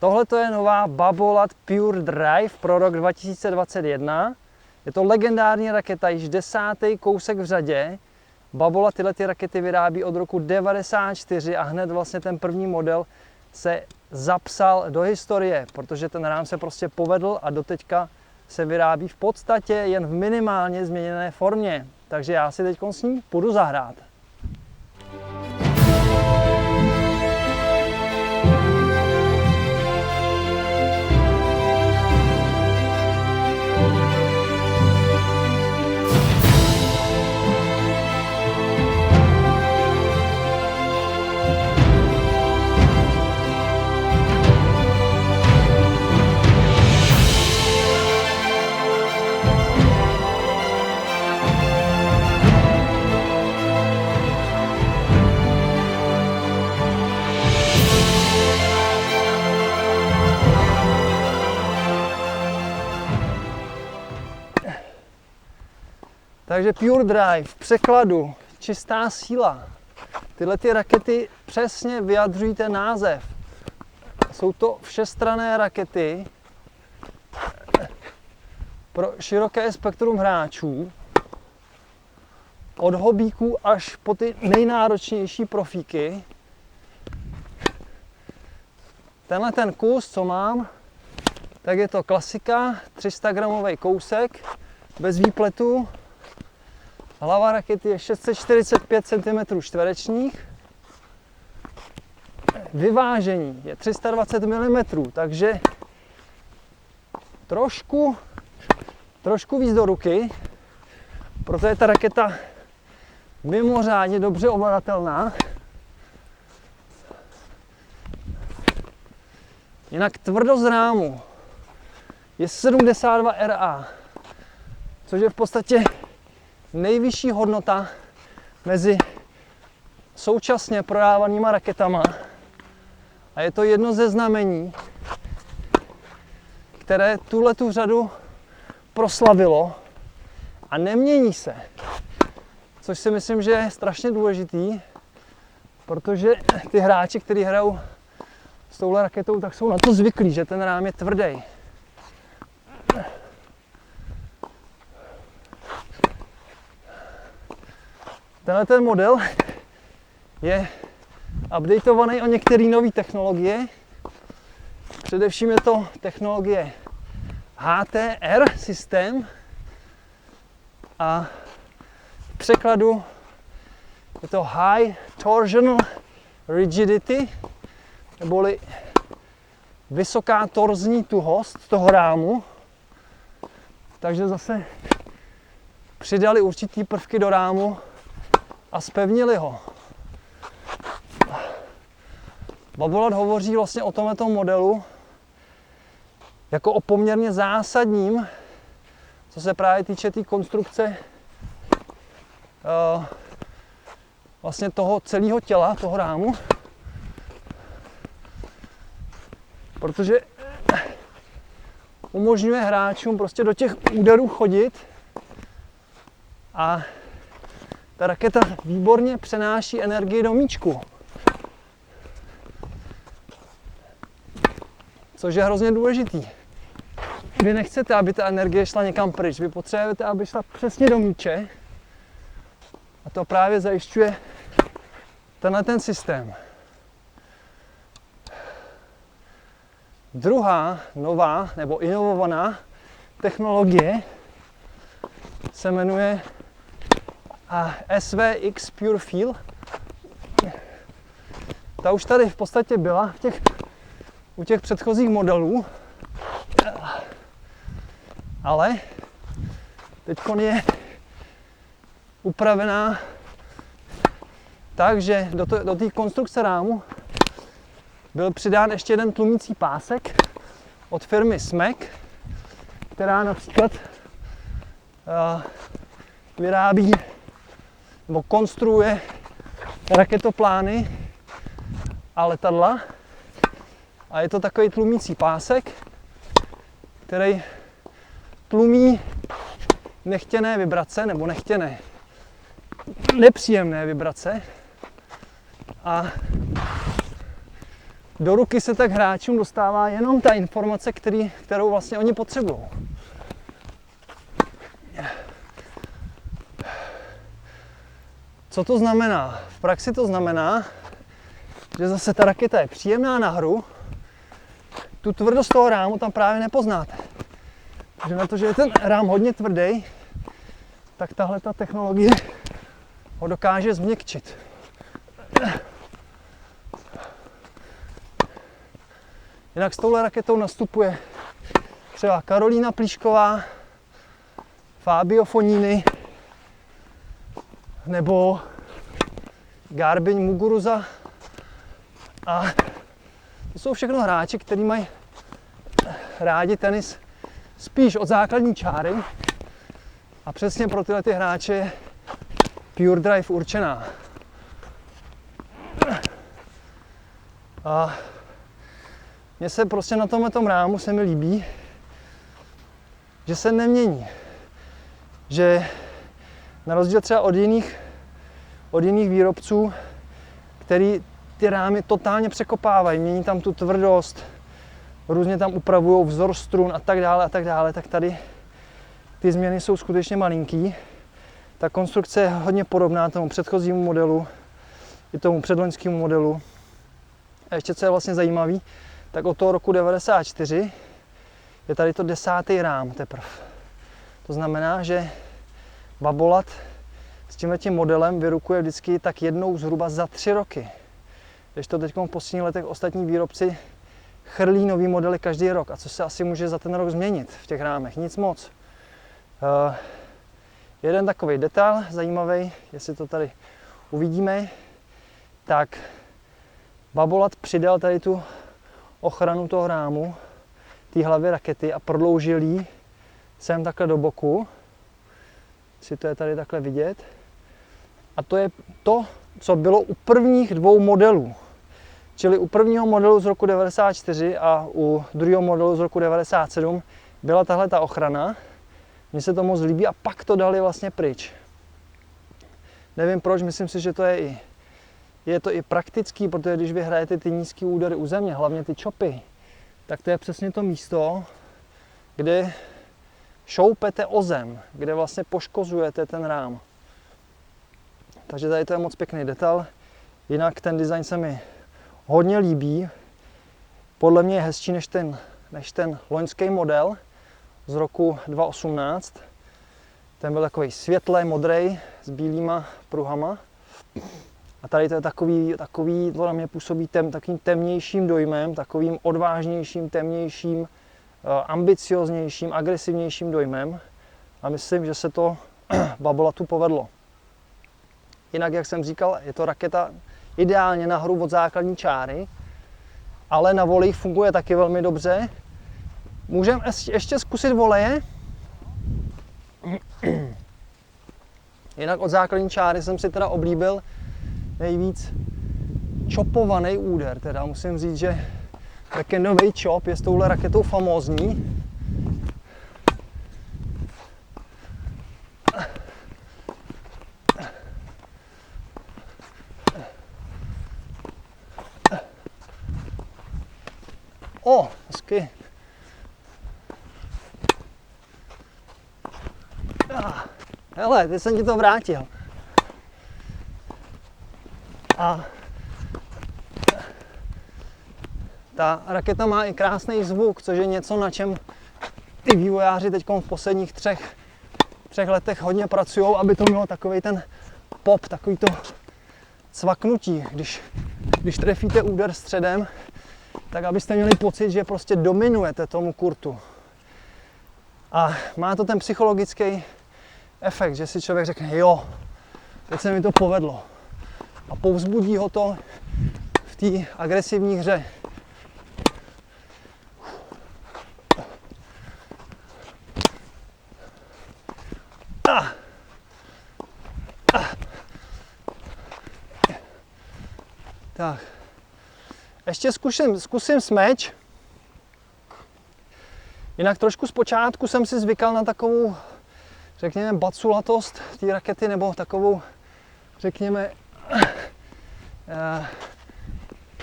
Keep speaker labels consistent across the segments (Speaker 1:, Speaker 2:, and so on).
Speaker 1: Tohle je nová Babolat Pure Drive pro rok 2021. Je to legendární raketa, již 10. kousek v řadě. Babolat tyhle rakety vyrábí od roku 1994 a hned vlastně ten první model se zapsal do historie, protože ten rám se prostě povedl a doteďka se vyrábí v podstatě jen v minimálně změněné formě. Takže já si teď s ním půjdu zahrát. Takže Pure Drive, v překladu čistá síla. Tyhle rakety přesně vyjadřují ten název. Jsou to všestranné rakety pro široké spektrum hráčů. Od hobíků až po ty nejnáročnější profíky. Tenhle ten kus, co mám, tak je to klasika, 300 gramový kousek, bez výpletu. Hlava rakety je 645 cm čtverečních. Vyvážení je 320 mm, takže trošku víc do ruky, proto je ta raketa mimořádně dobře ovladatelná. Jinak tvrdost rámu je 72 RA, což je v podstatě nejvyšší hodnota mezi současně prodávanýma raketama. A je to jedno ze znamení, které tuhletu řadu proslavilo a nemění se. Což si myslím, že je strašně důležitý, protože ty hráči, kteří hrajou s touhle raketou, tak jsou na to zvyklí, že ten rám je tvrdý. Tenhle ten model je updateovaný o některé nové technologie. Především je to technologie HTR systém a v překladu je to High Torsional Rigidity, neboli vysoká torzní tuhost toho rámu. Takže zase přidali určitý prvky do rámu a zpevnili ho. Babolat hovoří vlastně o tomto modelu jako o poměrně zásadním, co se právě týče té konstrukce vlastně toho celého těla, toho rámu. Protože umožňuje hráčům prostě do těch úderů chodit a ta raketa výborně přenáší energii do míčku. Což je hrozně důležitý. Vy nechcete, aby ta energie šla někam pryč. Vy potřebujete, aby šla přesně do míče. A to právě zajišťuje tenhle ten systém. Druhá nová nebo inovovaná technologie se jmenuje SVX Pure Feel. Ta už tady v podstatě byla u těch předchozích modelů, ale teď je upravená tak, že do té konstrukce rámu byl přidán ještě jeden tlumící pásek od firmy SMEC, která například vyrábí nebo konstruuje raketoplány a letadla. A je to takový tlumící pásek, který tlumí nechtěné vibrace, nebo nepříjemné vibrace. A do ruky se tak hráčům dostává jenom ta informace, kterou vlastně oni potřebují. Co to znamená? V praxi to znamená, že zase ta raketa je příjemná na hru, tu tvrdost toho rámu tam právě nepoznáte. Takže na to, že je ten rám hodně tvrdý, tak tahle ta technologie ho dokáže změkčit. Jinak s touhle raketou nastupuje třeba Karolína Plíšková, Fabio Fognini nebo Garbiň Muguruza. A to jsou všechno hráči, kteří mají rádi tenis spíš od základní čáry. A přesně pro tyhle ty hráče je Pure Drive určená. A mně se prostě na tomhletom rámu se mi líbí, že se nemění. Že na rozdíl třeba od jiných výrobců, který ty rámy totálně překopávají, mění tam tu tvrdost, různě tam upravují vzor strun a tak dále, tak tady ty změny jsou skutečně malinký. Ta konstrukce je hodně podobná tomu předchozímu modelu i tomu předloňskému modelu. A ještě co je vlastně zajímavý, tak od toho roku 94 je tady to 10. rám teprve. To znamená, že Babolat s tímhletím modelem vyrukuje vždycky tak jednou zhruba za 3 roky. Když to teď v posledních letech ostatní výrobci chrlí nový modely každý rok. A co se asi může za ten rok změnit v těch rámech? Nic moc. Jeden takový detail zajímavý, jestli to tady uvidíme, tak Babolat přidal tady tu ochranu toho rámu, té hlavy rakety a prodloužil ji sem takhle do boku. Si to je tady takhle vidět. A to je to, co bylo u prvních 2 modelů. Čili u prvního modelu z roku 94 a u druhého modelu z roku 97 byla tahle ta ochrana. Mně se to moc líbí a pak to dali vlastně pryč. Nevím proč, myslím si, že to je to i praktický, protože když vy hrajete ty nízké údery u země, hlavně ty chopy, tak to je přesně to místo, kde šoupete o zem, kde vlastně poškozujete ten rám. Takže tady to je moc pěkný detail. Jinak ten design se mi hodně líbí. Podle mě je hezčí než ten loňský model z roku 2018. Ten byl takový světlý, modrý, s bílýma pruhama. A tady to je takový to na mě působí takovým temnějším dojmem, takovým odvážnějším, temnějším, ambicioznějším, agresivnějším dojmem. A myslím, že se to Babolatu povedlo. Jinak, jak jsem říkal, je to raketa ideálně na hru od základní čáry, ale na voleji funguje taky velmi dobře. Můžeme ještě zkusit voleje. Jinak od základní čáry jsem si teda oblíbil nejvíc čopovaný úder. Teda musím říct, že backendový chop je s touhle raketou famózní. O, hezky. Hele, teď jsem ti to vrátil. A ta raketa má i krásný zvuk, což je něco, na čem ty vývojáři teď v posledních třech letech hodně pracují, aby to mělo takový ten pop, takový to cvaknutí, když trefíte úder středem, tak abyste měli pocit, že prostě dominujete tomu kurtu. A má to ten psychologický efekt, že si člověk řekne, jo, teď se mi to povedlo. A povzbudí ho to v té agresivní hře. Tak. Ještě zkusím smeč. Jinak trošku zpočátku jsem si zvykal na takovou, řekněme, baculatost té rakety, nebo takovou, řekněme,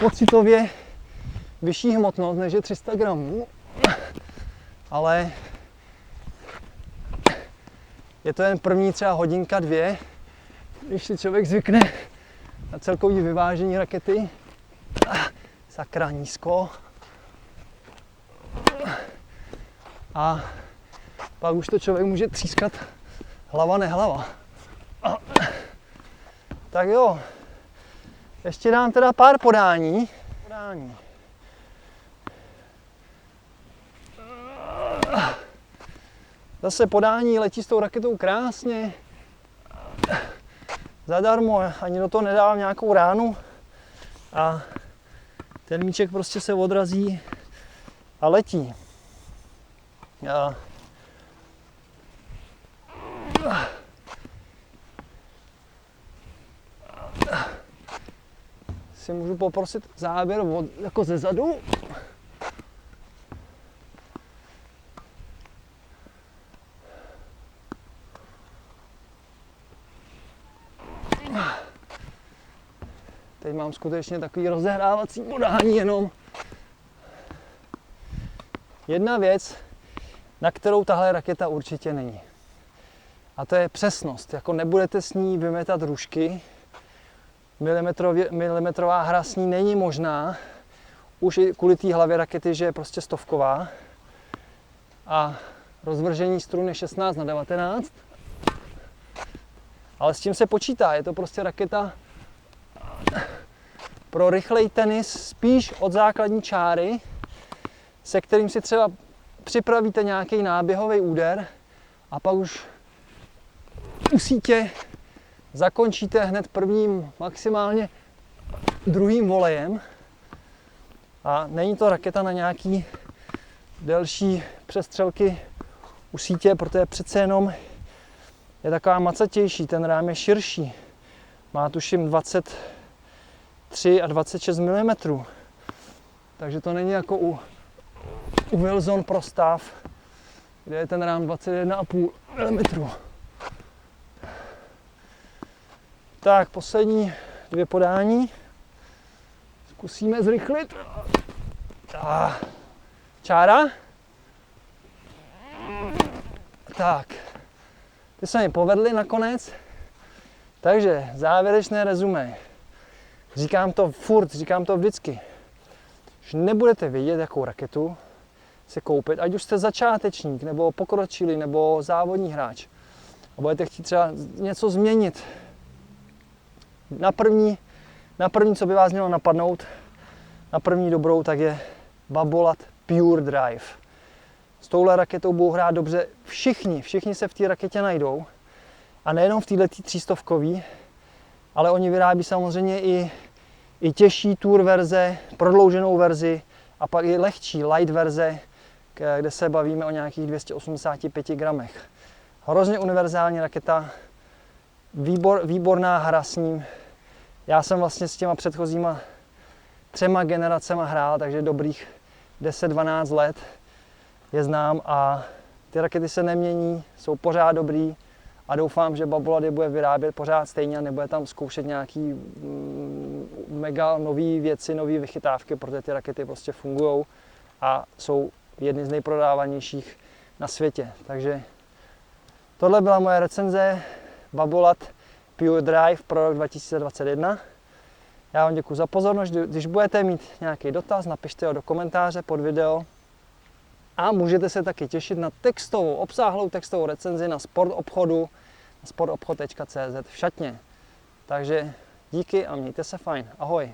Speaker 1: pocitově vyšší hmotnost než je 300 gramů, ale je to jen první třeba hodinka, dvě, když si člověk zvykne na celkový vyvážení rakety. Sakra, nízko. A pak už to člověk může třískat hlava nehlava. Tak jo, ještě dám teda pár podání. Zase podání letí s tou raketou krásně. Zadarmo, ani do toho nedávám nějakou ránu. A ten míček prostě se odrazí a letí. Si můžu poprosit záběr jako ze zadu. Teď mám skutečně takový rozehrávací podání jenom. Jedna věc, na kterou tahle raketa určitě není. A to je přesnost. Jako nebudete s ní vymetat rušky. Milimetrová hra s ní není možná. Už i kvůli té hlavě rakety, že je prostě stovková. A rozvržení strun je 16:19. Ale s tím se počítá. Je to prostě raketa pro rychlej tenis spíš od základní čáry, se kterým si třeba připravíte nějaký náběhový úder a pak už u sítě zakončíte hned prvním, maximálně druhým volejem. A není to raketa na nějaký delší přestřelky u sítě, protože přece jenom je taková macatější, ten rám je širší. Má tuším 23 a 26 mm. Takže to není jako u Wilson Pro Staff, kde je ten rám 21,5 mm. Tak, poslední dvě podání. Zkusíme zrychlit. Čára. Tak, ty se mi povedly nakonec. Takže závěrečné rezumé. Říkám to furt, říkám to vždycky. Když nebudete vědět, jakou raketu si koupit, ať už jste začátečník, nebo pokročilý, nebo závodní hráč, a budete chtít třeba něco změnit, na první, co by vás mělo napadnout, na první dobrou, tak je Babolat Pure Drive. S touhle raketou budou hrát dobře všichni se v té raketě najdou. A nejenom v této 300, ale oni vyrábí samozřejmě i těžší tour verze, prodlouženou verzi a pak i lehčí light verze, kde se bavíme o nějakých 285 gramech. Hrozně univerzální raketa, výborná hra s ním. Já jsem vlastně s těma předchozíma 3 generacema hrál, takže dobrých 10-12 let je znám a ty rakety se nemění, jsou pořád dobrý a doufám, že Babolat je bude vyrábět pořád stejně a nebude tam zkoušet nějaký mega nový věci, nové vychytávky, protože ty rakety prostě fungují a jsou jedny z nejprodávanějších na světě. Takže tohle byla moje recenze Babolat Pure Drive pro rok 2021. Já vám děkuji za pozornost. Když budete mít nějaký dotaz, napište ho do komentáře pod video. A můžete se taky těšit na obsáhlou textovou recenzi na sportobchodu, na sportobchod.cz v Šatně. Takže díky a mějte se fajn. Ahoj.